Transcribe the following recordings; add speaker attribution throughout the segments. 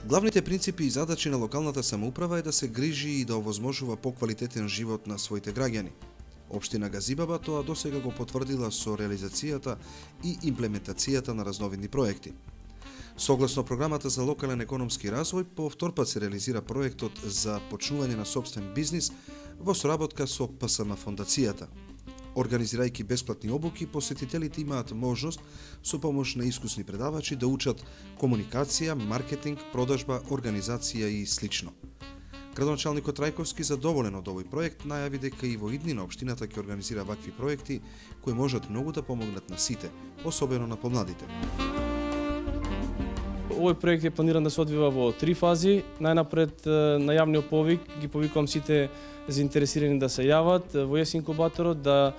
Speaker 1: Главните принципи и задачи на локалната самоуправа е да се грижи и да овозможува поквалитетен живот на своите граѓани. Општина Газибаба тоа досега го потврдила со реализацијата и имплементацијата на разновидни проекти. Согласно програмата за локален економски развој, по втор пат се реализира проектот за почнување на сопствен бизнис во соработка со ПСМ фондацијата. Организирајќи бесплатни обуки, посетителите имаат можност со помош на искусни предавачи да учат комуникација, маркетинг, продажба, организација и слично. Градоначалникот Трајковски, задоволен од овој проект, најави дека и во иднина општината ќе организира вакви проекти кои можат многу да помогнат на сите, особено на помладите.
Speaker 2: Овој проект е планиран да се одвива во 3 фази. Најнапред на јавниот повик ги повикувам сите заинтересирани да се јават во ЕС инкубаторот, да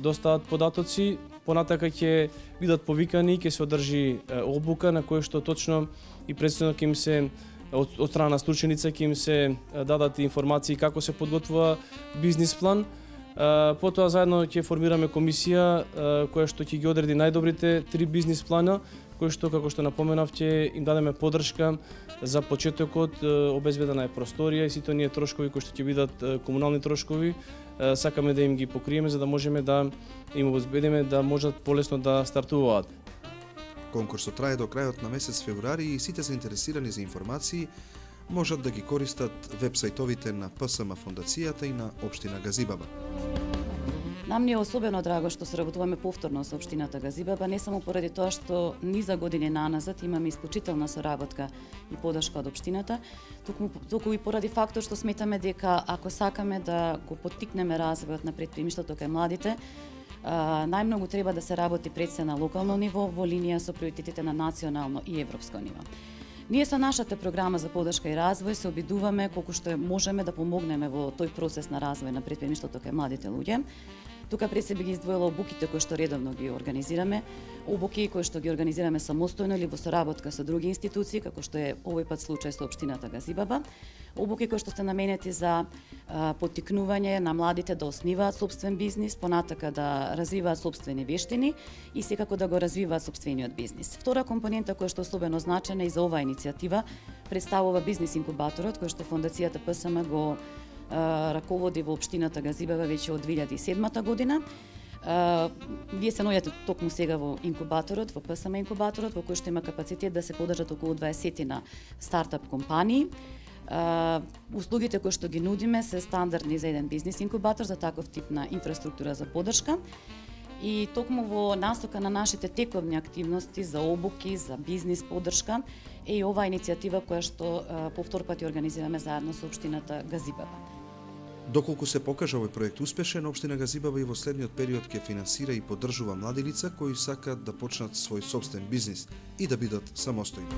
Speaker 2: достават податоци. Понатака ќе бидат повикани, ќе се одржи обука на која што точно и предстојно ќе им се од страна на струченица ќе им се дадат информации како се подготвува бизнис план. Потоа заедно ќе формираме комисија која што ќе ги одреди најдобрите 3 бизнис плана, кој што, како што напоменав, ќе им дадеме поддршка за почетокот, обезбедена е просторија и сите оние трошкови кои што ќе бидат комунални трошкови, сакаме да им ги покриеме за да можеме да им обезбедиме да можат полесно да стартуваат.
Speaker 1: Конкурсот трае до крајот на месец февруари и сите заинтересирани за информации можат да ги користат веб-сајтовите на ПСМ фондацијата и на општина Газибаба.
Speaker 3: Нам ни е особено драго што соработуваме повторно со општината Газибаба, не само поради тоа што низа години наназад имаме исклучителна соработка и поддршка од општината, туку и поради фактот што сметаме дека ако сакаме да го поттикнеме развојот на претприемништвото кај младите, најмногу треба да се работи пред се на локално ниво во линија со приоритетите на национално и европско ниво. Ние со нашата програма за поддршка и развој се обидуваме колку што можеме да помогнеме во тој процес на развој на претприемништвото кај младите луѓе. Тука пред себе ги издвоила обуките кои што редовно ги организираме, обуки кои што ги организираме самостојно или во соработка со други институции, како што е овој пат случај со општината Газибаба, обуки кои што се наменети за поттикнување на младите да основаат сопствен бизнис, понатака да развиваат сопствени вештини и секако да го развиваат сопствениот бизнис. Втора компонента која што е особено значена и за оваа иницијатива представува бизнис инкубаторот кој што фондацијата ПСМ го раководи во општината Газибаба веќе од 2007 година. Вие се наоѓате токму сега во инкубаторот, во ПСМ инкубаторот, во кој што има капацитет да се поддржат околу 20 на стартап компании. Услугите кои што ги нудиме се стандардни за еден бизнис инкубатор, за таков тип на инфраструктура за поддршка. И токму во насока на нашите тековни активности за обуки, за бизнис поддршка е и оваа иницијатива која што по втор пат ја организираме заедно со општината Газибаба.
Speaker 1: Доколку се покаже овој проект успешен, општина Газибаба и во следниот период ќе финансира и поддржува млади лица кои сакаат да почнат свој сопствен бизнис и да бидат самостојни.